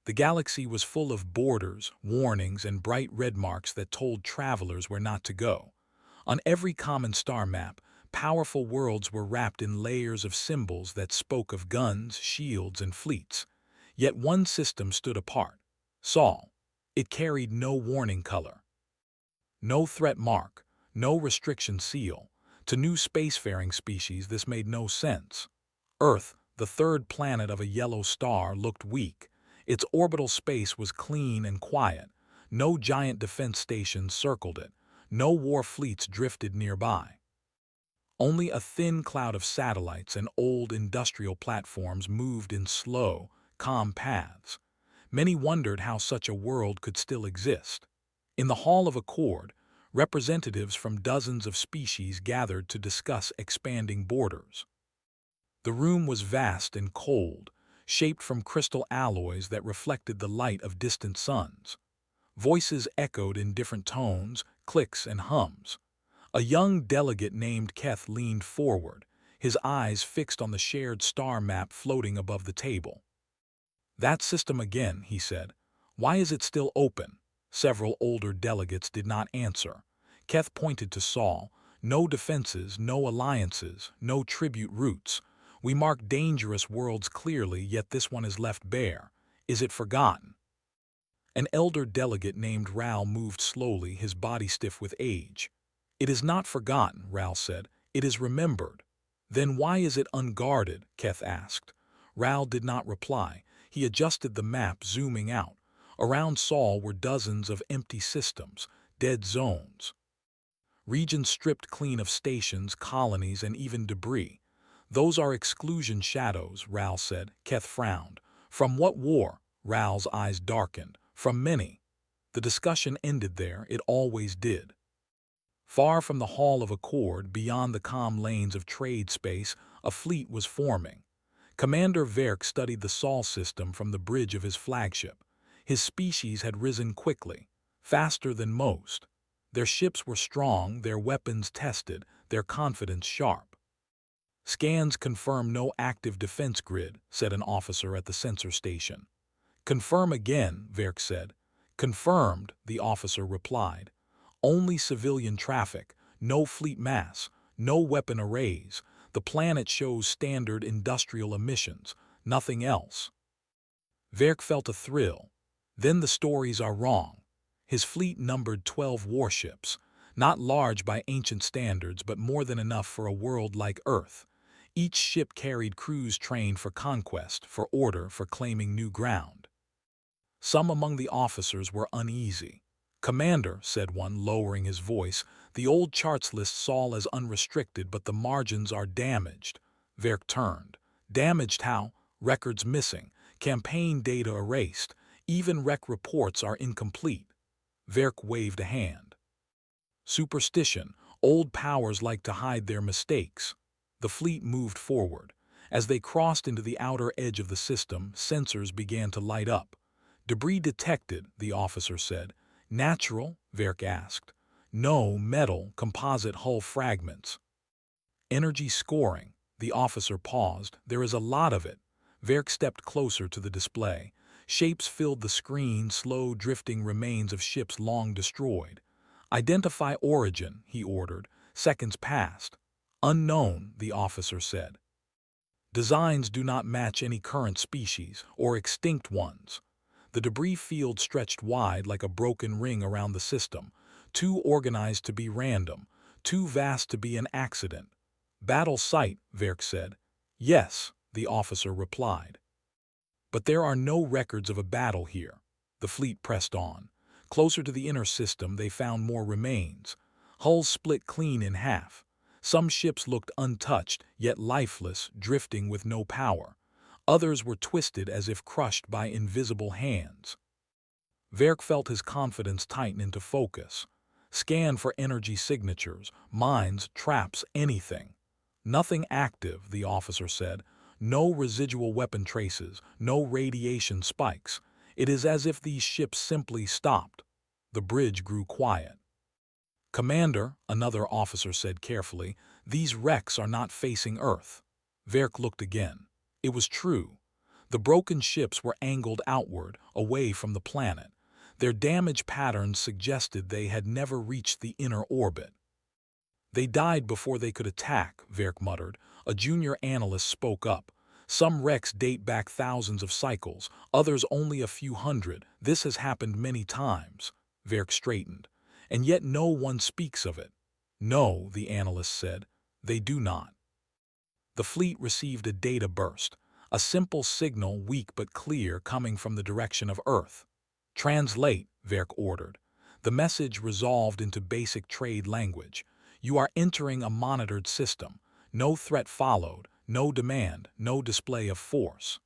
The galaxy was full of borders, warnings, and bright red marks that told travelers where not to go. On every common star map, powerful worlds were wrapped in layers of symbols that spoke of guns, shields, and fleets. Yet one system stood apart: Sol. It carried no warning color, no threat mark, no restriction seal. To new spacefaring species, this made no sense. Earth, the third planet of a yellow star, looked weak. Its orbital space was clean and quiet. No giant defense stations circled it. No war fleets drifted nearby. Only a thin cloud of satellites and old industrial platforms moved in slow, calm paths. Many wondered how such a world could still exist. In the Hall of Accord, representatives from dozens of species gathered to discuss expanding borders. The room was vast and cold, shaped from crystal alloys that reflected the light of distant suns. Voices echoed in different tones, clicks and hums. A young delegate named Keth leaned forward, his eyes fixed on the shared star map floating above the table. "That system again," he said. "Why is it still open?" Several older delegates did not answer. Keth pointed to Saul. "No defenses, no alliances, no tribute routes. We mark dangerous worlds clearly, yet this one is left bare. Is it forgotten?" An elder delegate named Ral moved slowly, his body stiff with age. "It is not forgotten," Ral said. "It is remembered." "Then why is it unguarded?" Keth asked. Ral did not reply. He adjusted the map, zooming out. Around Saul were dozens of empty systems, dead zones. Regions stripped clean of stations, colonies, and even debris. "Those are exclusion shadows," Ral said. Keth frowned. "From what war?" Ral's eyes darkened. "From many." The discussion ended there. It always did. Far from the Hall of Accord, beyond the calm lanes of trade space, a fleet was forming. Commander Verk studied the Sol system from the bridge of his flagship. His species had risen quickly, faster than most. Their ships were strong, their weapons tested, their confidence sharp. "Scans confirm no active defense grid," said an officer at the sensor station. "Confirm again," Verk said. "Confirmed," the officer replied. "Only civilian traffic, no fleet mass, no weapon arrays. The planet shows standard industrial emissions, nothing else." Verk felt a thrill. Then the stories are wrong. His fleet numbered 12 warships, not large by ancient standards, but more than enough for a world like Earth. Each ship carried crews trained for conquest, for order, for claiming new ground. Some among the officers were uneasy. "Commander," said one, lowering his voice, "the old charts list Sol as unrestricted, but the margins are damaged." Verk turned. "Damaged how?" "Records missing, campaign data erased, even rec reports are incomplete." Verk waved a hand. "Superstition. Old powers like to hide their mistakes." The fleet moved forward. As they crossed into the outer edge of the system, sensors began to light up. "Debris detected," the officer said. "Natural?" Verk asked. "No, metal, composite hull fragments." "Energy scoring." The officer paused. "There is a lot of it." Verk stepped closer to the display. Shapes filled the screen, slow drifting remains of ships long destroyed. "Identify origin," he ordered. Seconds passed. "Unknown," the officer said. "Designs do not match any current species, or extinct ones." The debris field stretched wide like a broken ring around the system, too organized to be random, too vast to be an accident. "Battle site," Verk said. "Yes," the officer replied. "But there are no records of a battle here." The fleet pressed on. Closer to the inner system, they found more remains. Hulls split clean in half. Some ships looked untouched, yet lifeless, drifting with no power. Others were twisted as if crushed by invisible hands. Verk felt his confidence tighten into focus. "Scan for energy signatures, mines, traps, anything." "Nothing active," the officer said. "No residual weapon traces, no radiation spikes. It is as if these ships simply stopped." The bridge grew quiet. "Commander," another officer said carefully, "these wrecks are not facing Earth." Verk looked again. It was true. The broken ships were angled outward, away from the planet. Their damage patterns suggested they had never reached the inner orbit. They died before they could attack, Verk muttered. A junior analyst spoke up. Some wrecks date back thousands of cycles, others only a few hundred. This has happened many times, Verk straightened. And yet no one speaks of it. No, the analyst said. They do not. The fleet received a data burst, a simple signal, weak but clear, coming from the direction of Earth. Translate, Verk ordered. The message resolved into basic trade language. You are entering a monitored system. No threat followed, no demand, no display of force.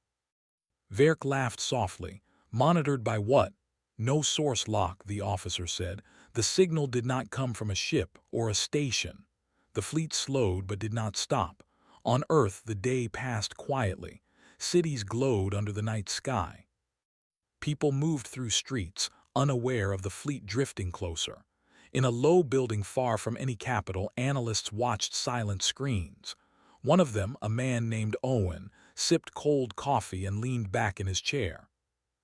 Verk laughed softly. Monitored by what? No source lock, the officer said. The signal did not come from a ship or a station. The fleet slowed but did not stop. On Earth, the day passed quietly. Cities glowed under the night sky. People moved through streets, unaware of the fleet drifting closer. In a low building far from any capital, analysts watched silent screens. One of them, a man named Owen, sipped cold coffee and leaned back in his chair.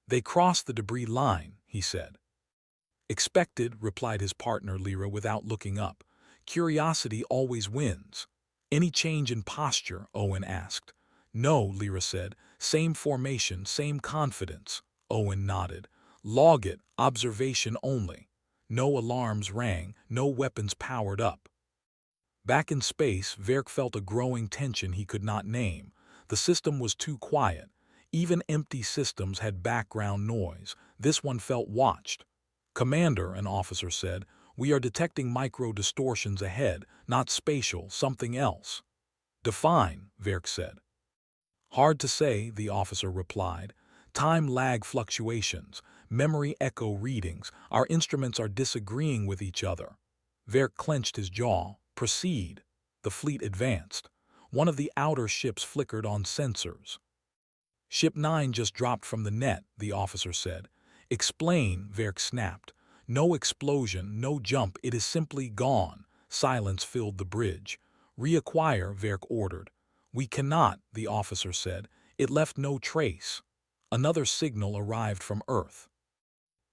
They crossed the debris line, he said. Expected, replied his partner Lyra without looking up. Curiosity always wins. Any change in posture? Owen asked. No, Lyra said. Same formation, same confidence. Owen nodded. Log it, observation only. No alarms rang, no weapons powered up. Back in space, Verk felt a growing tension he could not name. The system was too quiet. Even empty systems had background noise. This one felt watched. Commander, an officer said, we are detecting micro-distortions ahead, not spatial, something else. Define, Verk said. Hard to say, the officer replied. Time lag fluctuations, memory echo readings, our instruments are disagreeing with each other. Verk clenched his jaw. Proceed. The fleet advanced. One of the outer ships flickered on sensors. Ship 9 just dropped from the net, the officer said. Explain, Verk snapped. No explosion, no jump, it is simply gone. Silence filled the bridge. Reacquire, Verk ordered. We cannot, the officer said. It left no trace. Another signal arrived from Earth.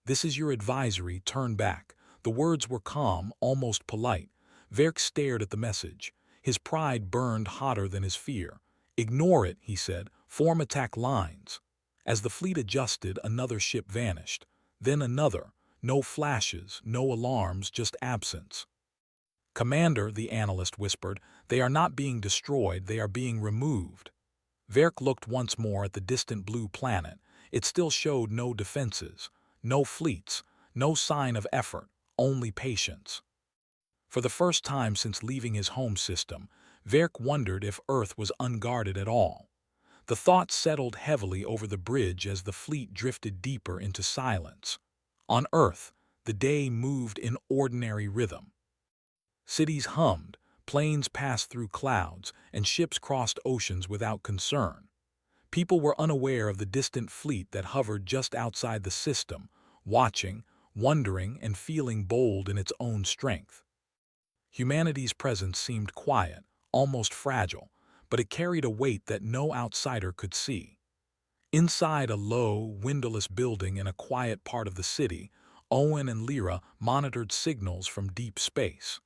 This is your advisory, turn back. The words were calm, almost polite. Verk stared at the message. His pride burned hotter than his fear. Ignore it, he said. Form attack lines. As the fleet adjusted, another ship vanished. Then another. No flashes, no alarms, just absence. Commander, the analyst whispered, they are not being destroyed, they are being removed. Verk looked once more at the distant blue planet. It still showed no defenses, no fleets, no sign of effort, only patience. For the first time since leaving his home system, Verk wondered if Earth was unguarded at all. The thought settled heavily over the bridge as the fleet drifted deeper into silence. On Earth, the day moved in ordinary rhythm. Cities hummed, planes passed through clouds, and ships crossed oceans without concern. People were unaware of the distant fleet that hovered just outside the system, watching, wondering, and feeling bold in its own strength. Humanity's presence seemed quiet, almost fragile, but it carried a weight that no outsider could see. Inside a low, windowless building in a quiet part of the city, Owen and Lyra monitored signals from deep space.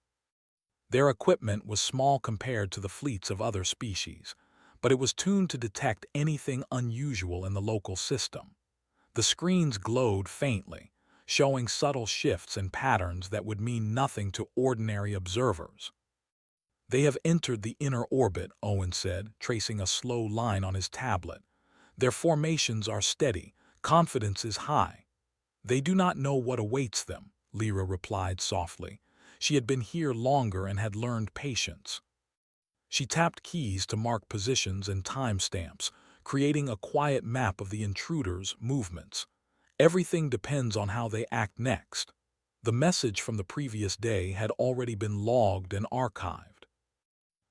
Their equipment was small compared to the fleets of other species, but it was tuned to detect anything unusual in the local system. The screens glowed faintly, showing subtle shifts and patterns that would mean nothing to ordinary observers. They have entered the inner orbit, Owen said, tracing a slow line on his tablet. Their formations are steady, confidence is high. They do not know what awaits them, Lyra replied softly. She had been here longer and had learned patience. She tapped keys to mark positions and timestamps, creating a quiet map of the intruders' movements. Everything depends on how they act next. The message from the previous day had already been logged and archived.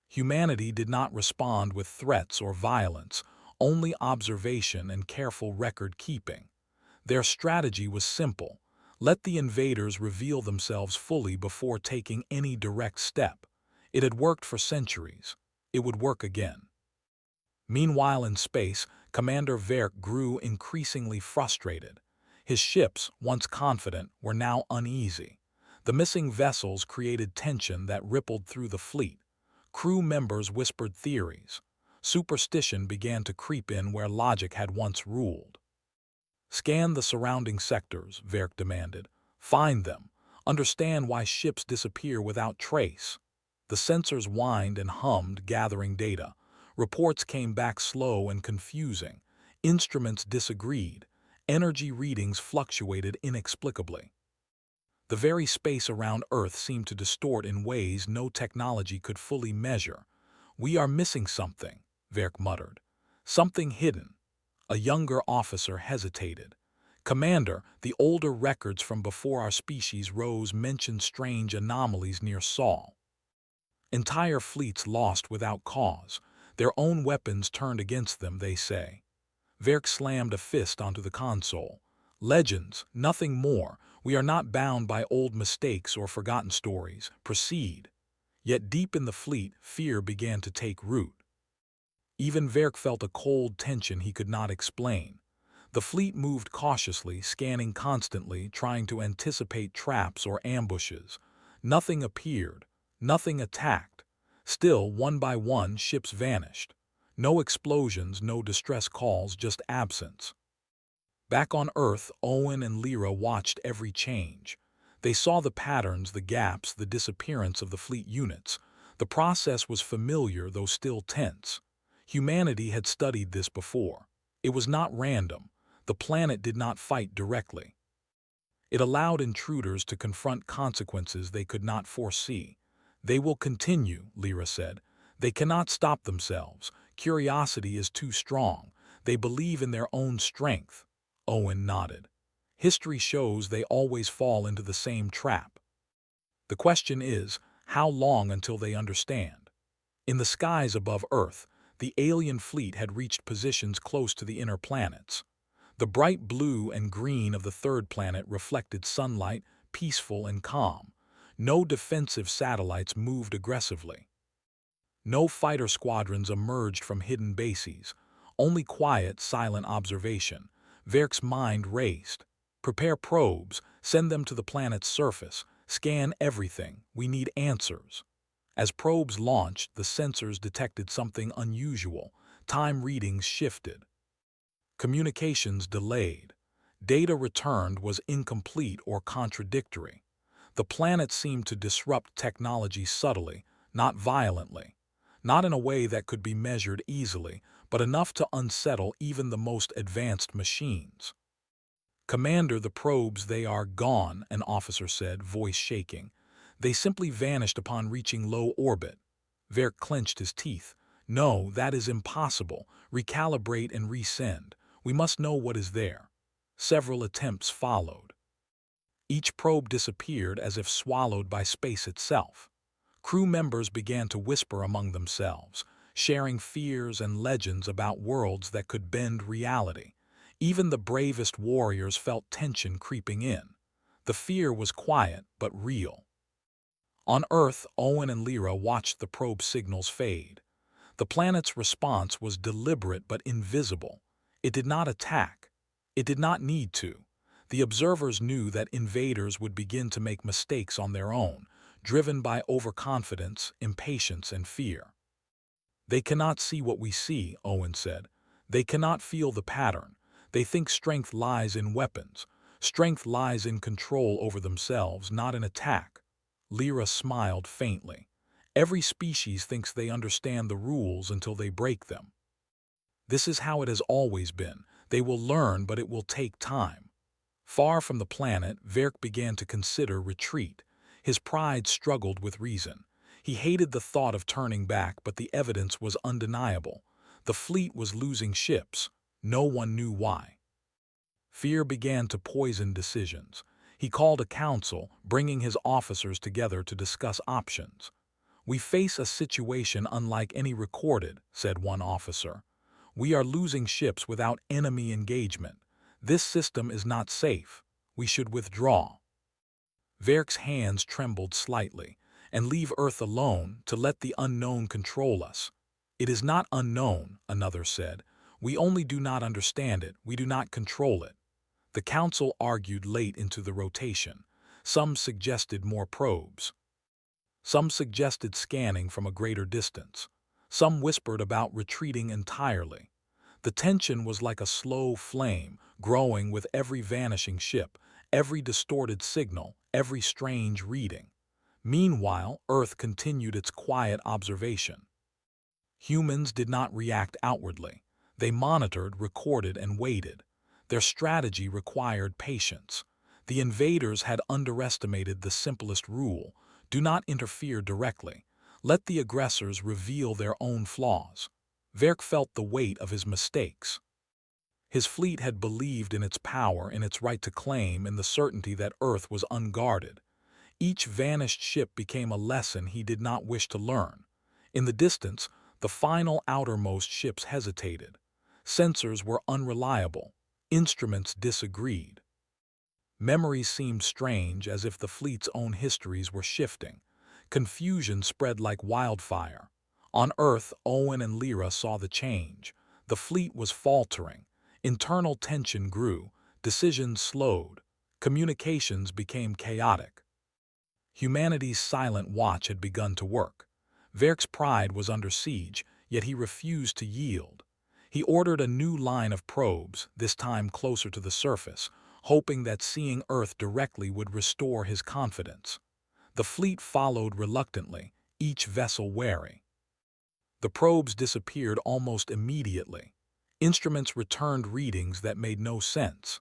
Humanity did not respond with threats or violence, only observation and careful record-keeping. Their strategy was simple. Let the invaders reveal themselves fully before taking any direct step. It had worked for centuries. It would work again. Meanwhile in space, Commander Verk grew increasingly frustrated. His ships, once confident, were now uneasy. The missing vessels created tension that rippled through the fleet. Crew members whispered theories. Superstition began to creep in where logic had once ruled. "Scan the surrounding sectors," Verk demanded. "Find them. Understand why ships disappear without trace." The sensors whined and hummed, gathering data. Reports came back slow and confusing. Instruments disagreed. Energy readings fluctuated inexplicably. The very space around Earth seemed to distort in ways no technology could fully measure. "We are missing something," Verk muttered. "Something hidden." A younger officer hesitated. "Commander, the older records from before our species rose mention strange anomalies near Sol. Entire fleets lost without cause. Their own weapons turned against them, they say." Verk slammed a fist onto the console. "Legends, nothing more. We are not bound by old mistakes or forgotten stories. Proceed." Yet deep in the fleet, fear began to take root. Even Verk felt a cold tension he could not explain. The fleet moved cautiously, scanning constantly, trying to anticipate traps or ambushes. Nothing appeared. Nothing attacked. Still, one by one, ships vanished. No explosions, no distress calls, just absence. Back on Earth, Owen and Lyra watched every change. They saw the patterns, the gaps, the disappearance of the fleet units. The process was familiar, though still tense. Humanity had studied this before. It was not random. The planet did not fight directly. It allowed intruders to confront consequences they could not foresee. "They will continue," Lyra said. "They cannot stop themselves. Curiosity is too strong. They believe in their own strength." Owen nodded. "History shows they always fall into the same trap. The question is, how long until they understand?" In the skies above Earth, the alien fleet had reached positions close to the inner planets. The bright blue and green of the third planet reflected sunlight, peaceful and calm. No defensive satellites moved aggressively. No fighter squadrons emerged from hidden bases. Only quiet, silent observation. Verk's mind raced. "Prepare probes, send them to the planet's surface, scan everything, we need answers." As probes launched, the sensors detected something unusual. Time readings shifted. Communications delayed. Data returned was incomplete or contradictory. The planet seemed to disrupt technology subtly, not violently. Not in a way that could be measured easily, but enough to unsettle even the most advanced machines. "Commander, the probes, they are gone," an officer said, voice shaking. "They simply vanished upon reaching low orbit." Verk clenched his teeth. "No, that is impossible. Recalibrate and resend. We must know what is there." Several attempts followed. Each probe disappeared as if swallowed by space itself. Crew members began to whisper among themselves, sharing fears and legends about worlds that could bend reality. Even the bravest warriors felt tension creeping in. The fear was quiet but real. On Earth, Owen and Lyra watched the probe signals fade. The planet's response was deliberate but invisible. It did not attack. It did not need to. The observers knew that invaders would begin to make mistakes on their own, driven by overconfidence, impatience, and fear. "They cannot see what we see," Owen said. "They cannot feel the pattern. They think strength lies in weapons. Strength lies in control over themselves, not in attack." Lyra smiled faintly. "Every species thinks they understand the rules until they break them. This is how it has always been. They will learn, but it will take time." Far from the planet, Verk began to consider retreat. His pride struggled with reason. He hated the thought of turning back, but the evidence was undeniable. The fleet was losing ships. No one knew why. Fear began to poison decisions. He called a council, bringing his officers together to discuss options. "We face a situation unlike any recorded," said one officer. "We are losing ships without enemy engagement. This system is not safe. We should withdraw." Verk's hands trembled slightly. "And leave Earth alone, to let the unknown control us." "It is not unknown," another said. We only do not understand it, we do not control it. The council argued late into the rotation. Some suggested more probes. Some suggested scanning from a greater distance. Some whispered about retreating entirely. The tension was like a slow flame, growing with every vanishing ship, every distorted signal, every strange reading. Meanwhile, Earth continued its quiet observation. Humans did not react outwardly. They monitored, recorded, and waited. Their strategy required patience. The invaders had underestimated the simplest rule: do not interfere directly. Let the aggressors reveal their own flaws. Verk felt the weight of his mistakes. His fleet had believed in its power, in its right to claim, in the certainty that Earth was unguarded. Each vanished ship became a lesson he did not wish to learn. In the distance, the final outermost ships hesitated. Sensors were unreliable. Instruments disagreed. Memories seemed strange, as if the fleet's own histories were shifting. Confusion spread like wildfire. On Earth, Owen and Lyra saw the change. The fleet was faltering. Internal tension grew. Decisions slowed. Communications became chaotic. Humanity's silent watch had begun to work. Verk's pride was under siege, yet he refused to yield. He ordered a new line of probes, this time closer to the surface, hoping that seeing Earth directly would restore his confidence. The fleet followed reluctantly, each vessel wary. The probes disappeared almost immediately. Instruments returned readings that made no sense.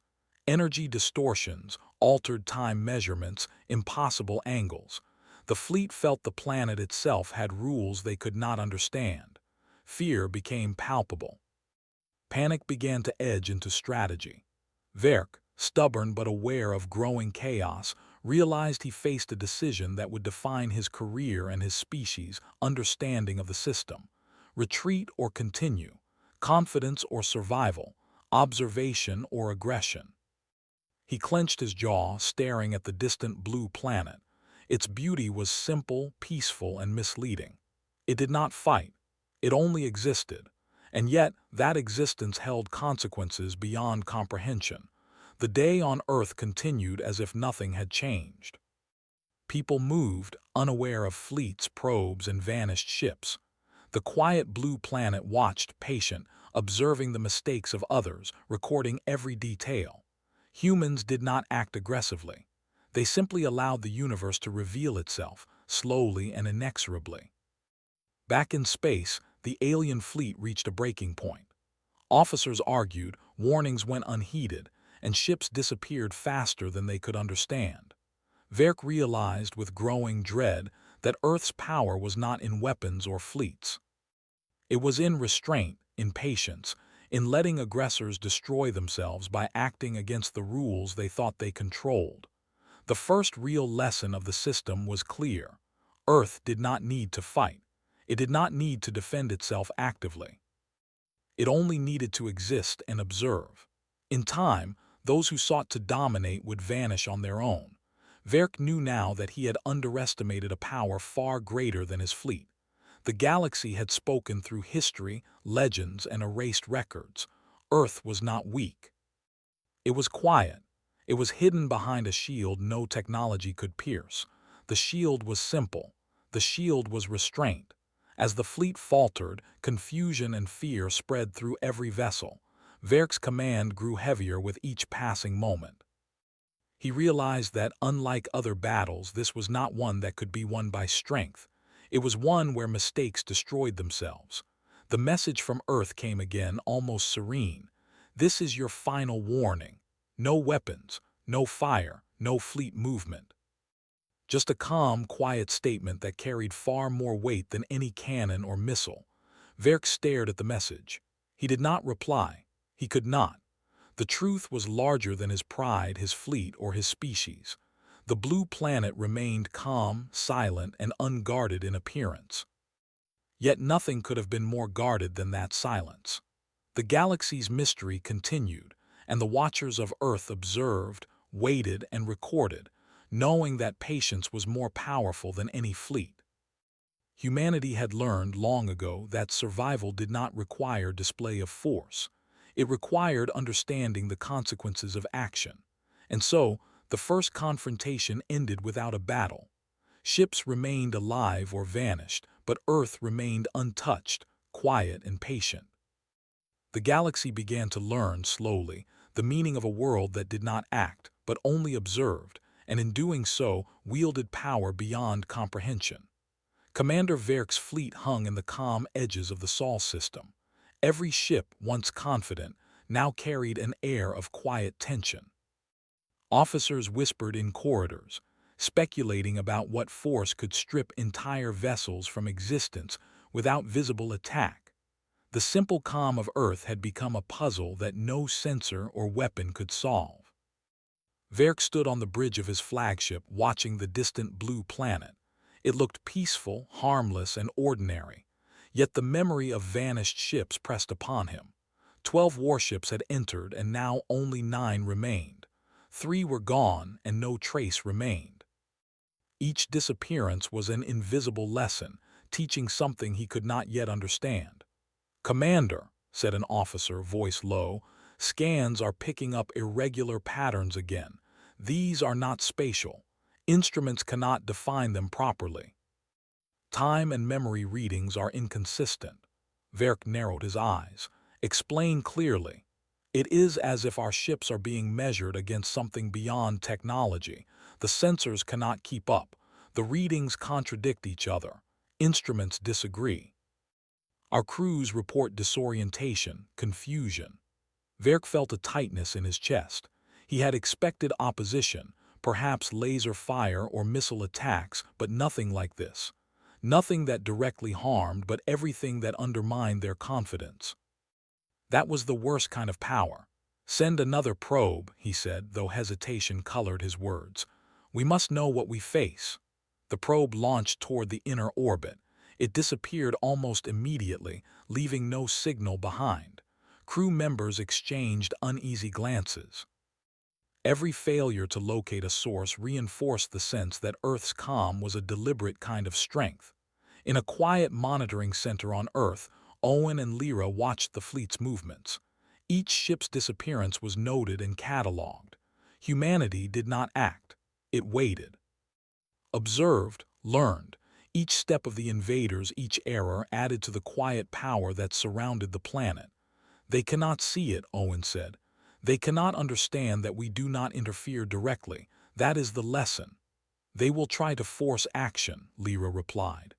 Energy distortions, altered time measurements, impossible angles. The fleet felt the planet itself had rules they could not understand. Fear became palpable. Panic began to edge into strategy. Verk, stubborn but aware of growing chaos, realized he faced a decision that would define his career and his species' understanding of the system. Retreat or continue, confidence or survival, observation or aggression. He clenched his jaw, staring at the distant blue planet. Its beauty was simple, peaceful, and misleading. It did not fight. It only existed. And yet, that existence held consequences beyond comprehension. The day on Earth continued as if nothing had changed. People moved, unaware of fleets, probes, and vanished ships. The quiet blue planet watched, patient, observing the mistakes of others, recording every detail. Humans did not act aggressively. They simply allowed the universe to reveal itself, slowly and inexorably. Back in space, the alien fleet reached a breaking point. Officers argued, warnings went unheeded, and ships disappeared faster than they could understand. Verk realized with growing dread that Earth's power was not in weapons or fleets. It was in restraint, in patience, in letting aggressors destroy themselves by acting against the rules they thought they controlled. The first real lesson of the system was clear. Earth did not need to fight. It did not need to defend itself actively. It only needed to exist and observe. In time, those who sought to dominate would vanish on their own. Verk knew now that he had underestimated a power far greater than his fleet. The galaxy had spoken through history, legends, and erased records. Earth was not weak. It was quiet. It was hidden behind a shield no technology could pierce. The shield was simple. The shield was restraint. As the fleet faltered, confusion and fear spread through every vessel. Verk's command grew heavier with each passing moment. He realized that, unlike other battles, this was not one that could be won by strength. It was one where mistakes destroyed themselves. The message from Earth came again, almost serene. This is your final warning. No weapons, no fire, no fleet movement. Just a calm, quiet statement that carried far more weight than any cannon or missile. Verk stared at the message. He did not reply. He could not. The truth was larger than his pride, his fleet, or his species. The blue planet remained calm, silent, and unguarded in appearance. Yet nothing could have been more guarded than that silence. The galaxy's mystery continued, and the watchers of Earth observed, waited, and recorded, knowing that patience was more powerful than any fleet. Humanity had learned long ago that survival did not require display of force. It required understanding the consequences of action. And so, the first confrontation ended without a battle. Ships remained alive or vanished, but Earth remained untouched, quiet and patient. The galaxy began to learn, slowly, the meaning of a world that did not act, but only observed, and in doing so, wielded power beyond comprehension. Commander Verk's fleet hung in the calm edges of the Sol system. Every ship, once confident, now carried an air of quiet tension. Officers whispered in corridors, speculating about what force could strip entire vessels from existence without visible attack. The simple calm of Earth had become a puzzle that no sensor or weapon could solve. Verk stood on the bridge of his flagship, watching the distant blue planet. It looked peaceful, harmless, and ordinary. Yet the memory of vanished ships pressed upon him. 12 warships had entered, and now only 9 remained. 3 were gone, and no trace remained. Each disappearance was an invisible lesson, teaching something he could not yet understand. "Commander," said an officer, voice low, "scans are picking up irregular patterns again. These are not spatial. Instruments cannot define them properly. Time and memory readings are inconsistent." Verk narrowed his eyes. "Explain clearly." "It is as if our ships are being measured against something beyond technology. The sensors cannot keep up. The readings contradict each other. Instruments disagree. Our crews report disorientation, confusion." Verk felt a tightness in his chest. He had expected opposition, perhaps laser fire or missile attacks, but nothing like this. Nothing that directly harmed, but everything that undermined their confidence. That was the worst kind of power. "Send another probe," he said, though hesitation colored his words. "We must know what we face." The probe launched toward the inner orbit. It disappeared almost immediately, leaving no signal behind. Crew members exchanged uneasy glances. Every failure to locate a source reinforced the sense that Earth's calm was a deliberate kind of strength. In a quiet monitoring center on Earth, Owen and Lyra watched the fleet's movements. Each ship's disappearance was noted and catalogued. Humanity did not act. It waited. Observed, learned. Each step of the invaders, each error, added to the quiet power that surrounded the planet. "They cannot see it," Owen said. "They cannot understand that we do not interfere directly. That is the lesson." "They will try to force action," Lyra replied.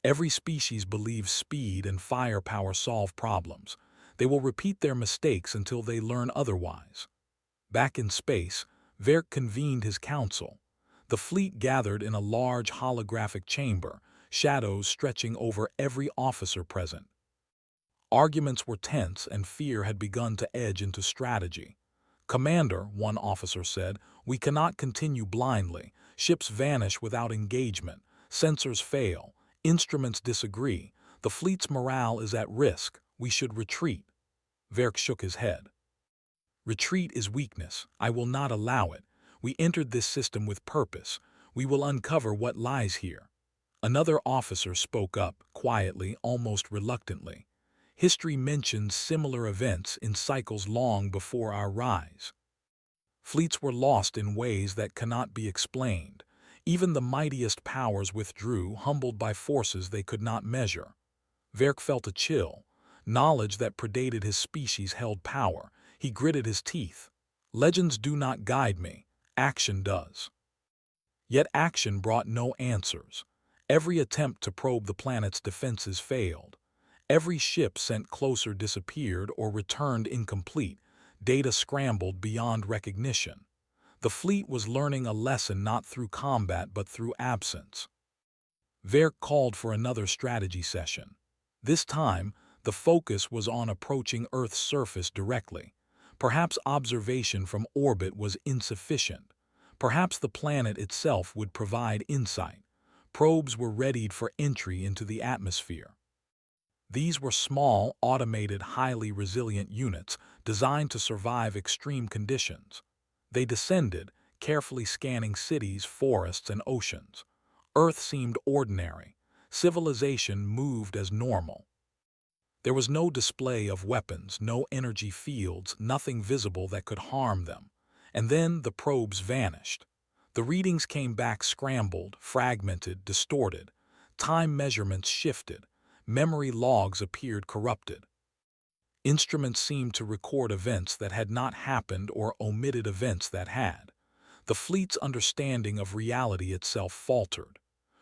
"Every species believes speed and firepower solve problems. They will repeat their mistakes until they learn otherwise." Back in space, Verk convened his council. The fleet gathered in a large holographic chamber, shadows stretching over every officer present. Arguments were tense, and fear had begun to edge into strategy. "Commander," one officer said, "we cannot continue blindly. Ships vanish without engagement. Sensors fail. Instruments disagree. The fleet's morale is at risk. We should retreat." Verk shook his head. "Retreat is weakness. I will not allow it. We entered this system with purpose. We will uncover what lies here." Another officer spoke up, quietly, almost reluctantly. "History mentions similar events in cycles long before our rise. Fleets were lost in ways that cannot be explained. Even the mightiest powers withdrew, humbled by forces they could not measure." Verk felt a chill. Knowledge that predated his species held power. He gritted his teeth. "Legends do not guide me. Action does." Yet action brought no answers. Every attempt to probe the planet's defenses failed. Every ship sent closer disappeared or returned incomplete, data scrambled beyond recognition. The fleet was learning a lesson not through combat but through absence. Verk called for another strategy session. This time, the focus was on approaching Earth's surface directly. Perhaps observation from orbit was insufficient. Perhaps the planet itself would provide insight. Probes were readied for entry into the atmosphere. These were small, automated, highly resilient units designed to survive extreme conditions. They descended, carefully scanning cities, forests, and oceans. Earth seemed ordinary. Civilization moved as normal. There was no display of weapons, no energy fields, nothing visible that could harm them. And then the probes vanished. The readings came back scrambled, fragmented, distorted. Time measurements shifted. Memory logs appeared corrupted. Instruments seemed to record events that had not happened or omitted events that had. The fleet's understanding of reality itself faltered.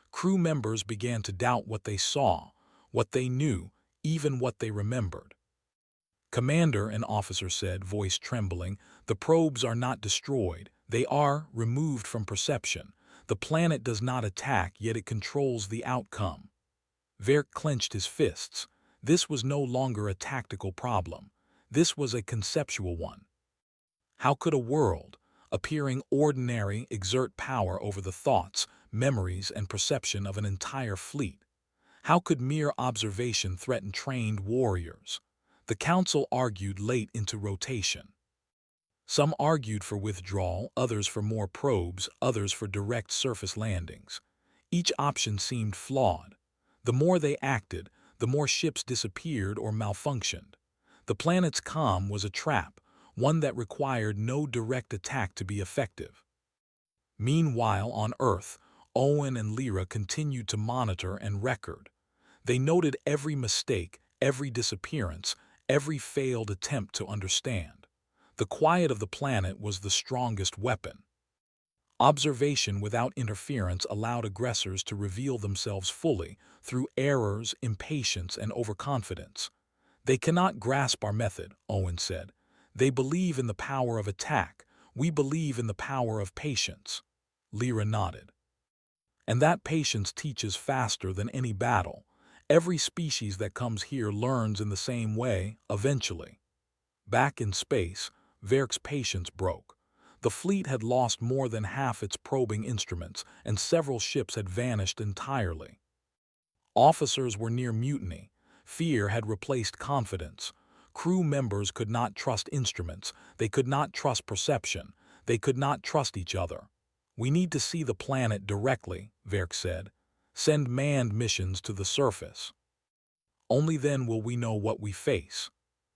Crew members began to doubt what they saw, what they knew, even what they remembered. "Commander," an officer said, voice trembling, "the probes are not destroyed. They are removed from perception. The planet does not attack, yet it controls the outcome." Verk clenched his fists. This was no longer a tactical problem. This was a conceptual one. How could a world, appearing ordinary, exert power over the thoughts, memories, and perception of an entire fleet? How could mere observation threaten trained warriors? The council argued late into rotation. Some argued for withdrawal, others for more probes, others for direct surface landings. Each option seemed flawed. The more they acted, the more ships disappeared or malfunctioned. The planet's calm was a trap, one that required no direct attack to be effective. Meanwhile, on Earth, Owen and Lyra continued to monitor and record. They noted every mistake, every disappearance, every failed attempt to understand. The quiet of the planet was the strongest weapon. Observation without interference allowed aggressors to reveal themselves fully through errors, impatience, and overconfidence. "They cannot grasp our method," Owen said. "They believe in the power of attack. We believe in the power of patience." Lyra nodded. "And that patience teaches faster than any battle. Every species that comes here learns in the same way, eventually." Back in space, Verk's patience broke. The fleet had lost more than half its probing instruments, and several ships had vanished entirely. Officers were near mutiny. Fear had replaced confidence. Crew members could not trust instruments. They could not trust perception. They could not trust each other. "We need to see the planet directly," Verk said. "Send manned missions to the surface. Only then will we know what we face."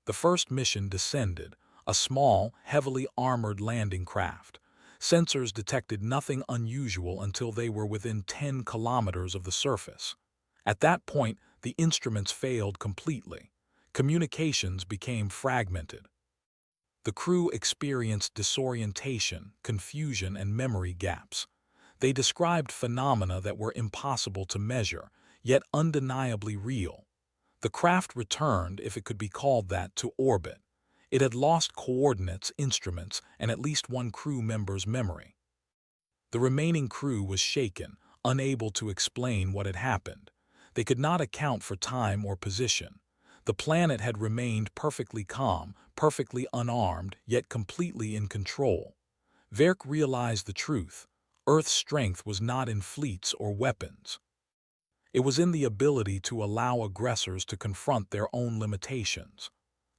The first mission descended, a small, heavily armored landing craft. Sensors detected nothing unusual until they were within 10 kilometers of the surface. At that point, the instruments failed completely. Communications became fragmented. The crew experienced disorientation, confusion, and memory gaps. They described phenomena that were impossible to measure, yet undeniably real. The craft returned, if it could be called that, to orbit. It had lost coordinates, instruments, and at least one crew member's memory. The remaining crew was shaken, unable to explain what had happened. They could not account for time or position. The planet had remained perfectly calm, perfectly unarmed, yet completely in control. Verk realized the truth. Earth's strength was not in fleets or weapons. It was in the ability to allow aggressors to confront their own limitations.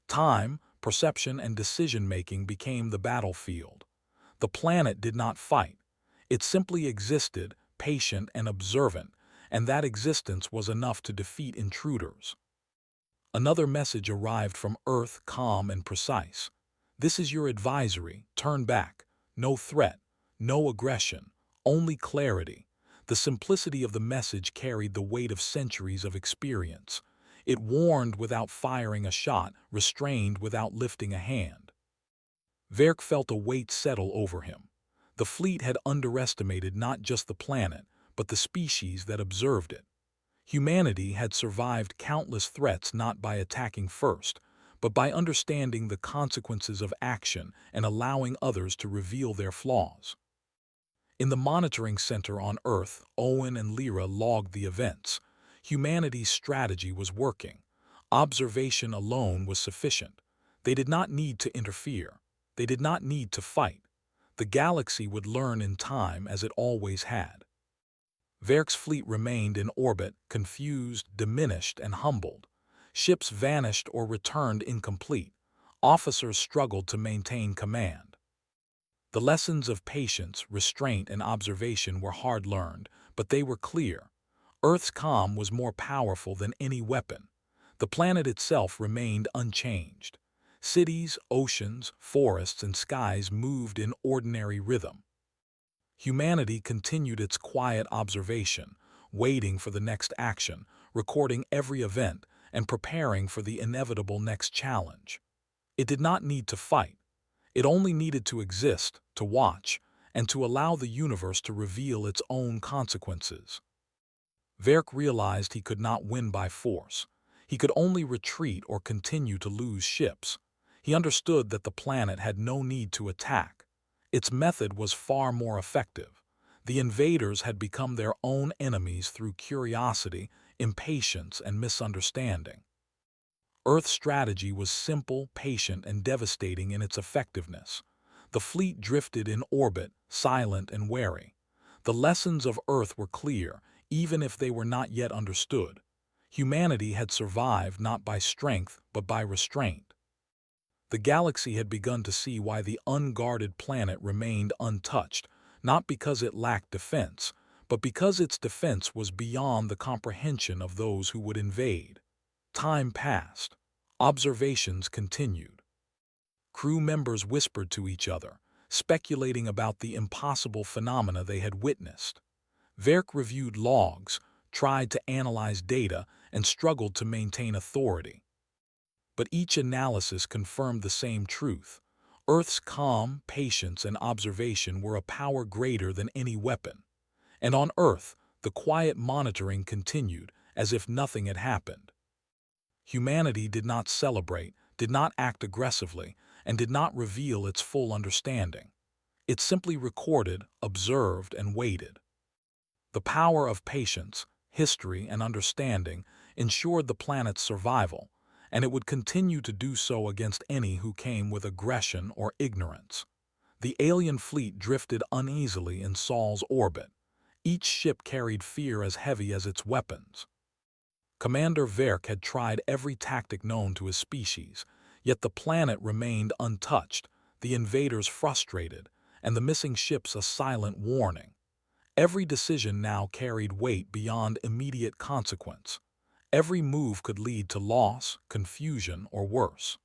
Time, perception, and decision-making became the battlefield. The planet did not fight. It simply existed, patient and observant, and that existence was enough to defeat intruders. Another message arrived from Earth, calm and precise. "This is your advisory. Turn back. No threat, no aggression, only clarity." The simplicity of the message carried the weight of centuries of experience. It warned without firing a shot, restrained without lifting a hand. Verk felt a weight settle over him. The fleet had underestimated not just the planet, but the species that observed it. Humanity had survived countless threats not by attacking first, but by understanding the consequences of action and allowing others to reveal their flaws. In the monitoring center on Earth, Owen and Lyra logged the events. Humanity's strategy was working. Observation alone was sufficient. They did not need to interfere. They did not need to fight. The galaxy would learn in time, as it always had. Verk's fleet remained in orbit, confused, diminished, and humbled. Ships vanished or returned incomplete. Officers struggled to maintain command. The lessons of patience, restraint, and observation were hard learned, but they were clear. Earth's calm was more powerful than any weapon. The planet itself remained unchanged. Cities, oceans, forests, and skies moved in ordinary rhythm. Humanity continued its quiet observation, waiting for the next action, recording every event, and preparing for the inevitable next challenge. It did not need to fight. It only needed to exist, to watch, and to allow the universe to reveal its own consequences. Verk realized he could not win by force. He could only retreat or continue to lose ships. He understood that the planet had no need to attack. Its method was far more effective. The invaders had become their own enemies through curiosity, impatience, and misunderstanding. Earth's strategy was simple, patient, and devastating in its effectiveness. The fleet drifted in orbit, silent and wary. The lessons of Earth were clear, even if they were not yet understood. Humanity had survived not by strength, but by restraint. The galaxy had begun to see why the unguarded planet remained untouched, not because it lacked defense, but because its defense was beyond the comprehension of those who would invade. Time passed. Observations continued. Crew members whispered to each other, speculating about the impossible phenomena they had witnessed. Verk reviewed logs, tried to analyze data, and struggled to maintain authority. But each analysis confirmed the same truth. Earth's calm, patience, and observation were a power greater than any weapon. And on Earth, the quiet monitoring continued, as if nothing had happened. Humanity did not celebrate, did not act aggressively, and did not reveal its full understanding. It simply recorded, observed, and waited. The power of patience, history, and understanding ensured the planet's survival, and it would continue to do so against any who came with aggression or ignorance. The alien fleet drifted uneasily in Sol's orbit. Each ship carried fear as heavy as its weapons. Commander Verk had tried every tactic known to his species, yet the planet remained untouched, the invaders frustrated, and the missing ships a silent warning. Every decision now carried weight beyond immediate consequence. Every move could lead to loss, confusion, or worse.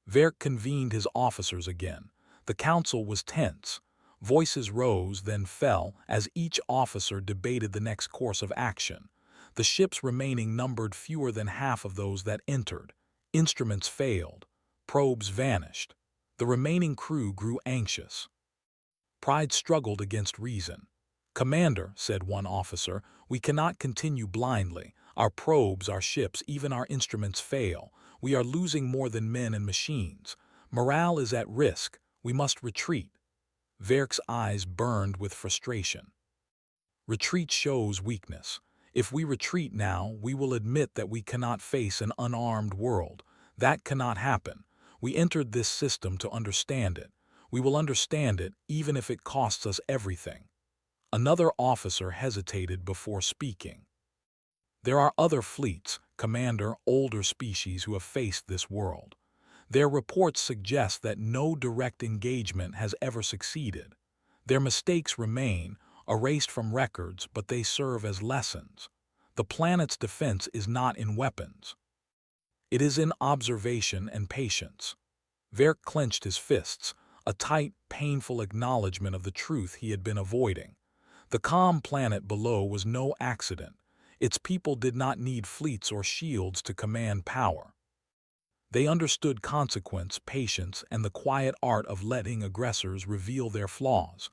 Verk convened his officers again. The council was tense. Voices rose, then fell, as each officer debated the next course of action. The ships remaining numbered fewer than half of those that entered. Instruments failed. Probes vanished. The remaining crew grew anxious. Pride struggled against reason. "Commander," said one officer, "we cannot continue blindly. Our probes, our ships, even our instruments fail. We are losing more than men and machines. Morale is at risk. We must retreat." Verk's eyes burned with frustration. Retreat shows weakness. If we retreat now, we will admit that we cannot face an unarmed world. That cannot happen. We entered this system to understand it. We will understand it even if it costs us everything. Another officer hesitated before speaking. "There are other fleets, Commander, older species who have faced this world. Their reports suggest that no direct engagement has ever succeeded. Their mistakes remain, erased from records, but they serve as lessons. The planet's defense is not in weapons. It is in observation and patience." Verk clenched his fists, a tight, painful acknowledgement of the truth he had been avoiding. The calm planet below was no accident. Its people did not need fleets or shields to command power. They understood consequence, patience, and the quiet art of letting aggressors reveal their flaws.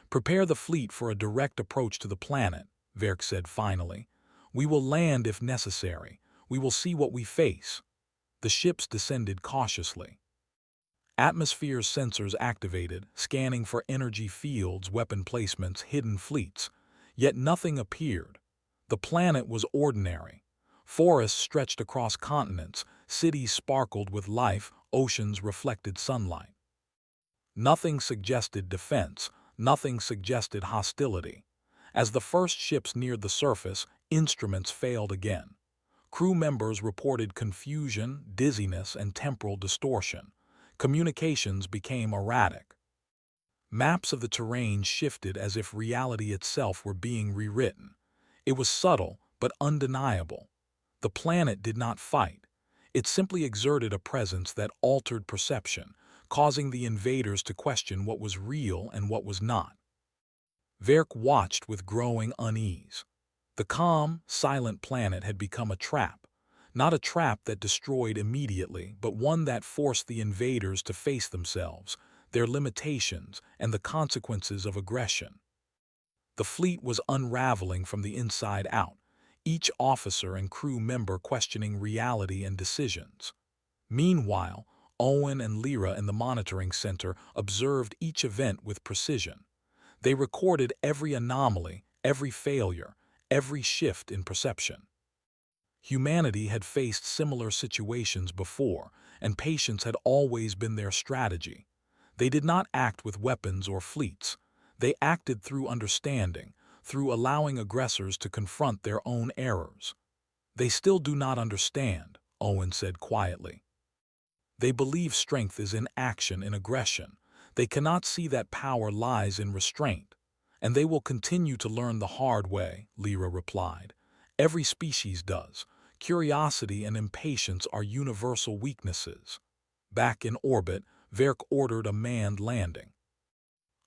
"Prepare the fleet for a direct approach to the planet," Verk said finally. "We will land if necessary. We will see what we face." The ships descended cautiously. Atmosphere sensors activated, scanning for energy fields, weapon placements, hidden fleets. Yet nothing appeared. The planet was ordinary. Forests stretched across continents, cities sparkled with life, oceans reflected sunlight. Nothing suggested defense, nothing suggested hostility. As the first ships neared the surface, instruments failed again. Crew members reported confusion, dizziness, and temporal distortion. Communications became erratic. Maps of the terrain shifted as if reality itself were being rewritten. It was subtle, but undeniable. The planet did not fight. It simply exerted a presence that altered perception, causing the invaders to question what was real and what was not. Verk watched with growing unease. The calm, silent planet had become a trap, not a trap that destroyed immediately, but one that forced the invaders to face themselves, their limitations, and the consequences of aggression. The fleet was unraveling from the inside out, each officer and crew member questioning reality and decisions. Meanwhile, Owen and Lyra in the monitoring center observed each event with precision. They recorded every anomaly, every failure, every shift in perception. Humanity had faced similar situations before, and patience had always been their strategy. They did not act with weapons or fleets. They acted through understanding, through allowing aggressors to confront their own errors. They still do not understand, Owen said quietly. They believe strength is in action, in aggression. They cannot see that power lies in restraint. And they will continue to learn the hard way, Lyra replied. Every species does. Curiosity and impatience are universal weaknesses. Back in orbit, Verk ordered a manned landing.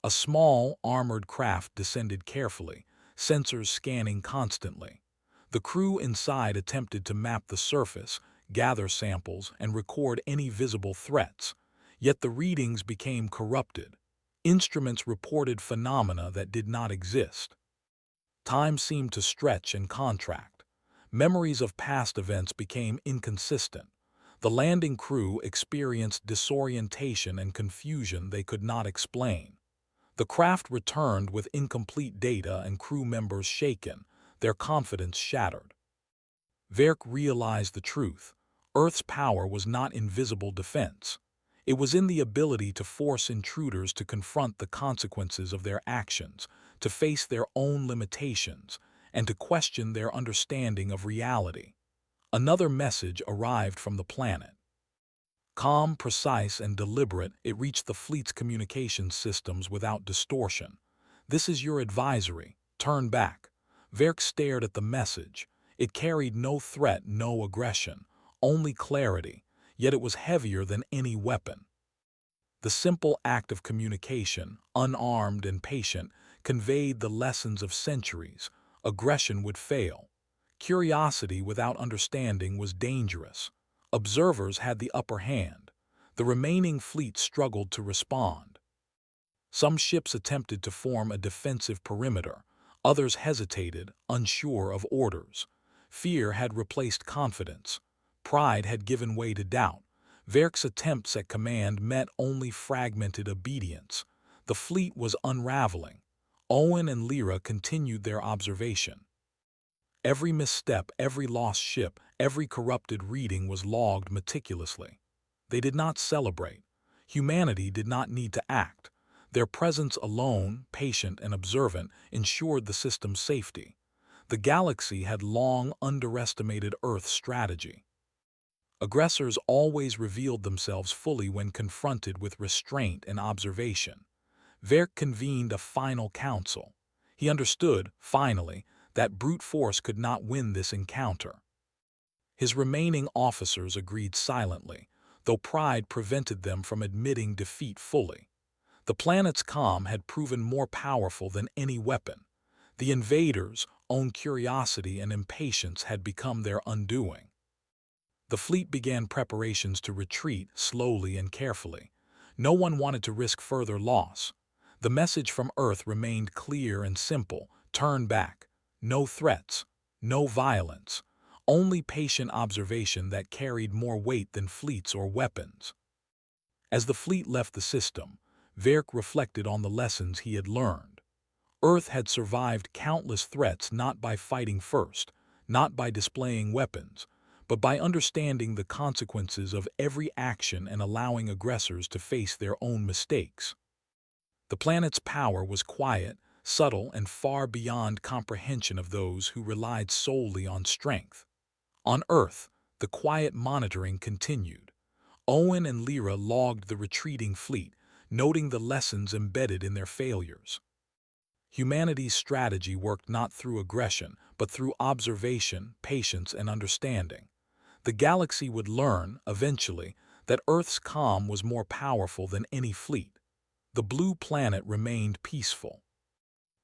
A small, armored craft descended carefully, sensors scanning constantly. The crew inside attempted to map the surface, gather samples, and record any visible threats. Yet the readings became corrupted. Instruments reported phenomena that did not exist. Time seemed to stretch and contract. Memories of past events became inconsistent. The landing crew experienced disorientation and confusion they could not explain. The craft returned with incomplete data and crew members shaken, their confidence shattered. Verk realized the truth. Earth's power was not in visible defense. It was in the ability to force intruders to confront the consequences of their actions, to face their own limitations, and to question their understanding of reality. Another message arrived from the planet. Calm, precise, and deliberate, it reached the fleet's communications systems without distortion. "This is your advisory. Turn back." Verk stared at the message. It carried no threat, no aggression, only clarity, yet it was heavier than any weapon. The simple act of communication, unarmed and patient, conveyed the lessons of centuries. Aggression would fail. Curiosity without understanding was dangerous. Observers had the upper hand. The remaining fleet struggled to respond. Some ships attempted to form a defensive perimeter. Others hesitated, unsure of orders. Fear had replaced confidence. Pride had given way to doubt. Verk's attempts at command met only fragmented obedience. The fleet was unraveling. Owen and Lyra continued their observation. Every misstep, every lost ship, every corrupted reading was logged meticulously. They did not celebrate. Humanity did not need to act. Their presence alone, patient and observant, ensured the system's safety. The galaxy had long underestimated Earth's strategy. Aggressors always revealed themselves fully when confronted with restraint and observation. Verk convened a final council. He understood, finally, that brute force could not win this encounter. His remaining officers agreed silently, though pride prevented them from admitting defeat fully. The planet's calm had proven more powerful than any weapon. The invaders' own curiosity and impatience had become their undoing. The fleet began preparations to retreat slowly and carefully. No one wanted to risk further loss. The message from Earth remained clear and simple: turn back. No threats, no violence, only patient observation that carried more weight than fleets or weapons. As the fleet left the system, Verk reflected on the lessons he had learned. Earth had survived countless threats not by fighting first, not by displaying weapons, but by understanding the consequences of every action and allowing aggressors to face their own mistakes. The planet's power was quiet, subtle, and far beyond comprehension of those who relied solely on strength. On Earth, the quiet monitoring continued. Owen and Lyra logged the retreating fleet, noting the lessons embedded in their failures. Humanity's strategy worked not through aggression, but through observation, patience, and understanding. The galaxy would learn, eventually, that Earth's calm was more powerful than any fleet. The blue planet remained peaceful.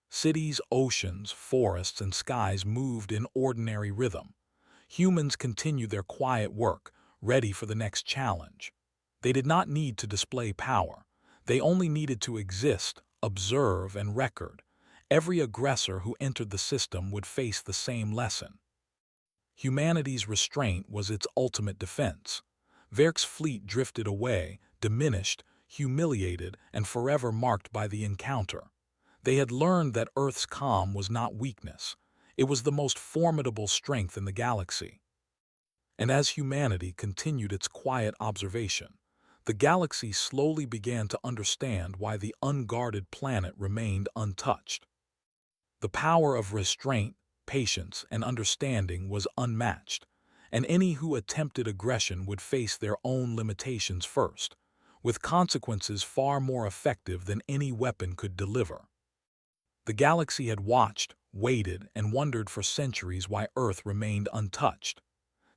Cities, oceans, forests, and skies moved in ordinary rhythm. Humans continued their quiet work, ready for the next challenge. They did not need to display power. They only needed to exist, observe, and record. Every aggressor who entered the system would face the same lesson. Humanity's restraint was its ultimate defense. Verk's fleet drifted away, diminished, humiliated, and forever marked by the encounter. They had learned that Earth's calm was not weakness. It was the most formidable strength in the galaxy. And as humanity continued its quiet observation, the galaxy slowly began to understand why the unguarded planet remained untouched. The power of restraint, patience, and understanding was unmatched, and any who attempted aggression would face their own limitations first, with consequences far more effective than any weapon could deliver. The galaxy had watched, waited, and wondered for centuries why Earth remained untouched.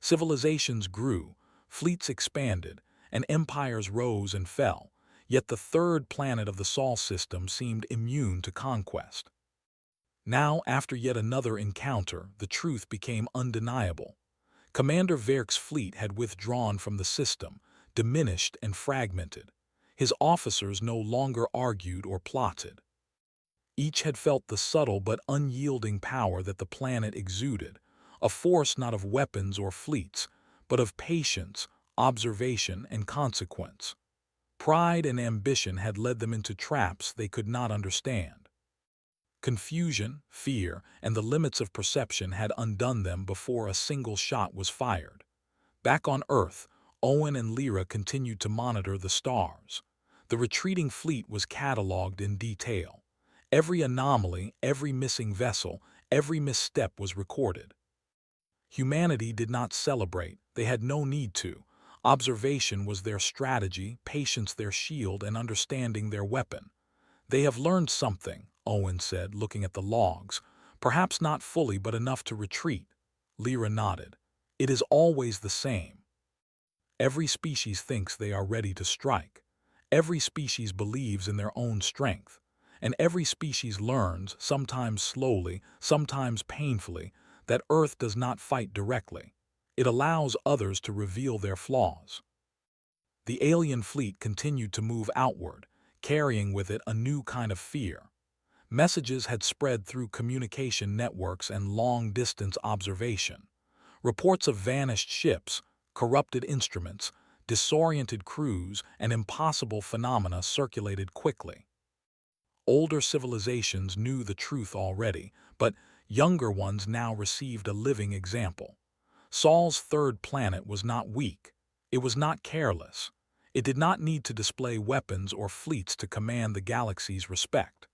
Civilizations grew, fleets expanded, and empires rose and fell, yet the third planet of the Sol system seemed immune to conquest. Now, after yet another encounter, the truth became undeniable. Commander Verk's fleet had withdrawn from the system, diminished and fragmented. His officers no longer argued or plotted. Each had felt the subtle but unyielding power that the planet exuded, a force not of weapons or fleets, but of patience, observation, and consequence. Pride and ambition had led them into traps they could not understand. Confusion, fear, and the limits of perception had undone them before a single shot was fired. Back on Earth, Owen and Lyra continued to monitor the stars. The retreating fleet was catalogued in detail. Every anomaly, every missing vessel, every misstep was recorded. Humanity did not celebrate. They had no need to. Observation was their strategy, patience their shield, and understanding their weapon. "They have learned something," Owen said, looking at the logs. "Perhaps not fully, but enough to retreat." Lyra nodded. "It is always the same. Every species thinks they are ready to strike. Every species believes in their own strength. And every species learns, sometimes slowly, sometimes painfully, that Earth does not fight directly. It allows others to reveal their flaws." The alien fleet continued to move outward, carrying with it a new kind of fear. Messages had spread through communication networks and long-distance observation. Reports of vanished ships, corrupted instruments, disoriented crews, and impossible phenomena circulated quickly. Older civilizations knew the truth already, but younger ones now received a living example. Sol's third planet was not weak. It was not careless. It did not need to display weapons or fleets to command the galaxy's respect.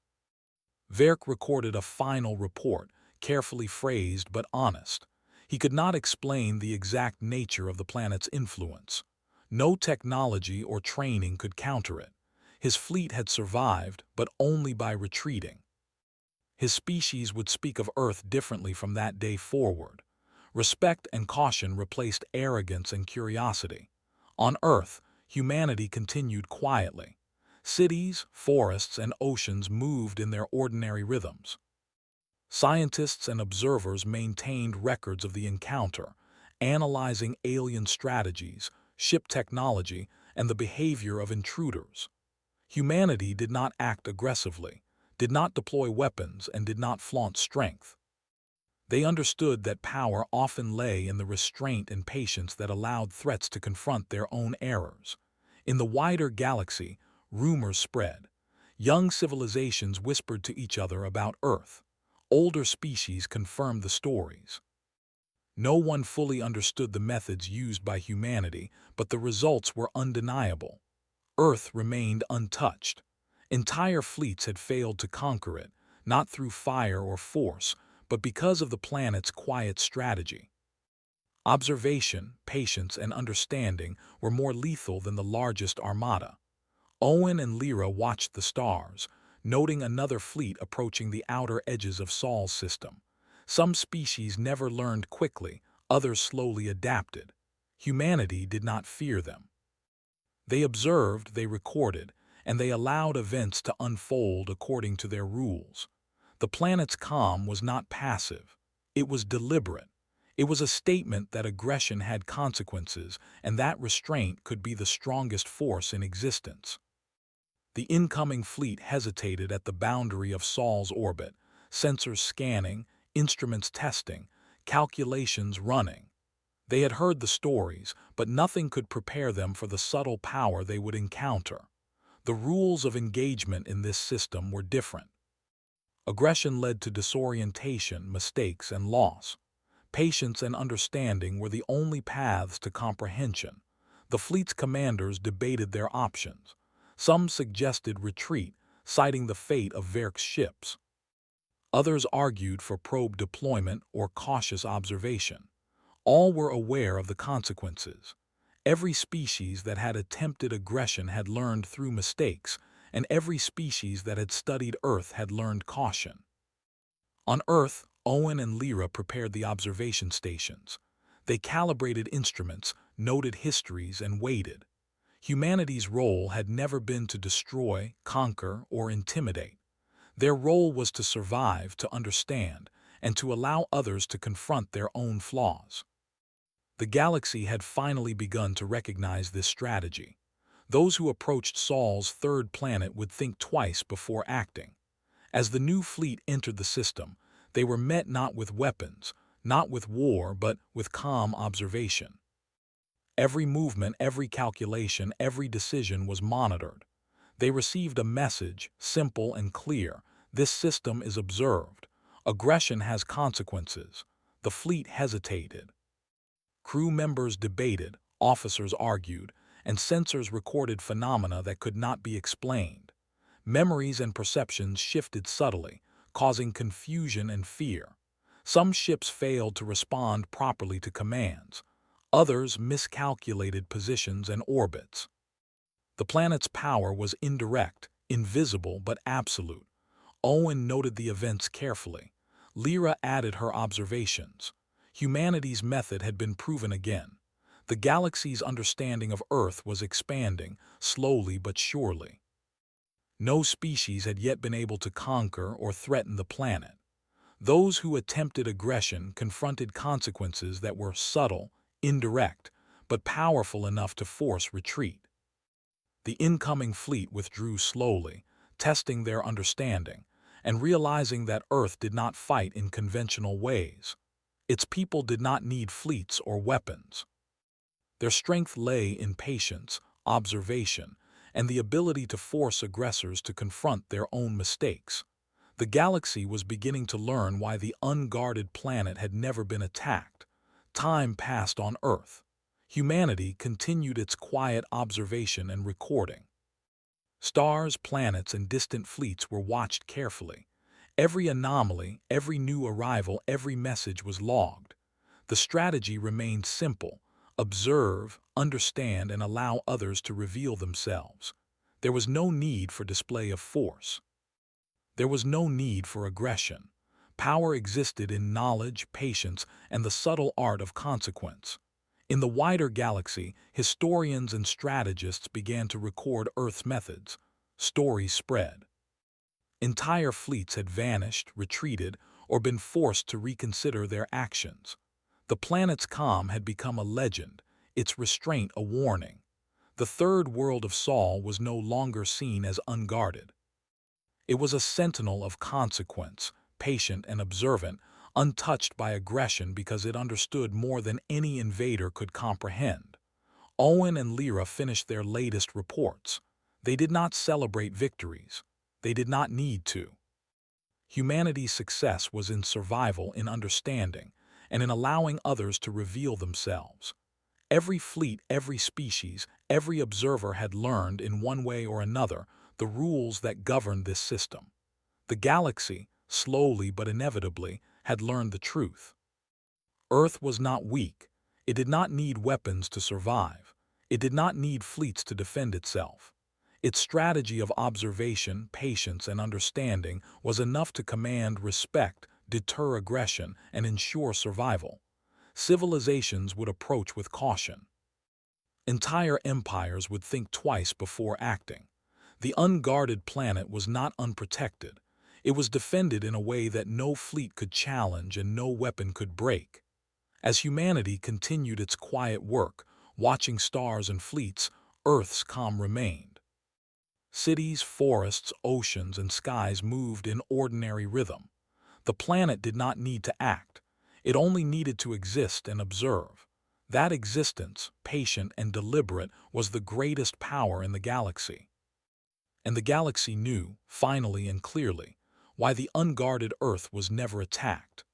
Verk recorded a final report, carefully phrased but honest. He could not explain the exact nature of the planet's influence. No technology or training could counter it. His fleet had survived, but only by retreating. His species would speak of Earth differently from that day forward. Respect and caution replaced arrogance and curiosity. On Earth, humanity continued quietly. Cities, forests, and oceans moved in their ordinary rhythms. Scientists and observers maintained records of the encounter, analyzing alien strategies, ship technology, and the behavior of intruders. Humanity did not act aggressively, did not deploy weapons, and did not flaunt strength. They understood that power often lay in the restraint and patience that allowed threats to confront their own errors. In the wider galaxy, rumors spread. Young civilizations whispered to each other about Earth. Older species confirmed the stories. No one fully understood the methods used by humanity, but the results were undeniable. Earth remained untouched. Entire fleets had failed to conquer it, not through fire or force, but because of the planet's quiet strategy. Observation, patience, and understanding were more lethal than the largest armada. Owen and Lyra watched the stars, noting another fleet approaching the outer edges of Sol's system. Some species never learned quickly, others slowly adapted. Humanity did not fear them. They observed, they recorded, and they allowed events to unfold according to their rules. The planet's calm was not passive. It was deliberate. It was a statement that aggression had consequences, and that restraint could be the strongest force in existence. The incoming fleet hesitated at the boundary of Sol's orbit, sensors scanning, instruments testing, calculations running. They had heard the stories, but nothing could prepare them for the subtle power they would encounter. The rules of engagement in this system were different. Aggression led to disorientation, mistakes, and loss. Patience and understanding were the only paths to comprehension. The fleet's commanders debated their options. Some suggested retreat, citing the fate of Verk's ships. Others argued for probe deployment or cautious observation. All were aware of the consequences. Every species that had attempted aggression had learned through mistakes, and every species that had studied Earth had learned caution. On Earth, Owen and Lyra prepared the observation stations. They calibrated instruments, noted histories, and waited. Humanity's role had never been to destroy, conquer, or intimidate. Their role was to survive, to understand, and to allow others to confront their own flaws. The galaxy had finally begun to recognize this strategy. Those who approached Sol's third planet would think twice before acting. As the new fleet entered the system, they were met not with weapons, not with war, but with calm observation. Every movement, every calculation, every decision was monitored. They received a message, simple and clear: this system is observed. Aggression has consequences. The fleet hesitated. Crew members debated, officers argued, and sensors recorded phenomena that could not be explained. Memories and perceptions shifted subtly, causing confusion and fear. Some ships failed to respond properly to commands. Others miscalculated positions and orbits. The planet's power was indirect, invisible, but absolute. Owen noted the events carefully. Lyra added her observations. Humanity's method had been proven again. The galaxy's understanding of Earth was expanding, slowly but surely. No species had yet been able to conquer or threaten the planet. Those who attempted aggression confronted consequences that were subtle, indirect, but powerful enough to force retreat. The incoming fleet withdrew slowly, testing their understanding, and realizing that Earth did not fight in conventional ways. Its people did not need fleets or weapons. Their strength lay in patience, observation, and the ability to force aggressors to confront their own mistakes. The galaxy was beginning to learn why the unguarded planet had never been attacked. Time passed on Earth. Humanity continued its quiet observation and recording. Stars, planets, and distant fleets were watched carefully. Every anomaly, every new arrival, every message was logged. The strategy remained simple: observe, understand, and allow others to reveal themselves. There was no need for display of force. There was no need for aggression. Power existed in knowledge, patience, and the subtle art of consequence. In the wider galaxy, historians and strategists began to record Earth's methods. Stories spread. Entire fleets had vanished, retreated, or been forced to reconsider their actions. The planet's calm had become a legend, its restraint a warning. The third world of Sol was no longer seen as unguarded. It was a sentinel of consequence, patient and observant, untouched by aggression because it understood more than any invader could comprehend. Owen and Lyra finished their latest reports. They did not celebrate victories. They did not need to. Humanity's success was in survival, in understanding, and in allowing others to reveal themselves. Every fleet, every species, every observer had learned, in one way or another, the rules that governed this system. The galaxy, slowly but inevitably, had learned the truth. Earth was not weak. It did not need weapons to survive. It did not need fleets to defend itself. Its strategy of observation, patience, and understanding was enough to command respect, deter aggression, and ensure survival. Civilizations would approach with caution. Entire empires would think twice before acting. The unguarded planet was not unprotected. It was defended in a way that no fleet could challenge and no weapon could break. As humanity continued its quiet work, watching stars and fleets, Earth's calm remained. Cities, forests, oceans, and skies moved in ordinary rhythm. The planet did not need to act. It only needed to exist and observe. That existence, patient and deliberate, was the greatest power in the galaxy. And the galaxy knew, finally and clearly, why the unguarded Earth was never attacked.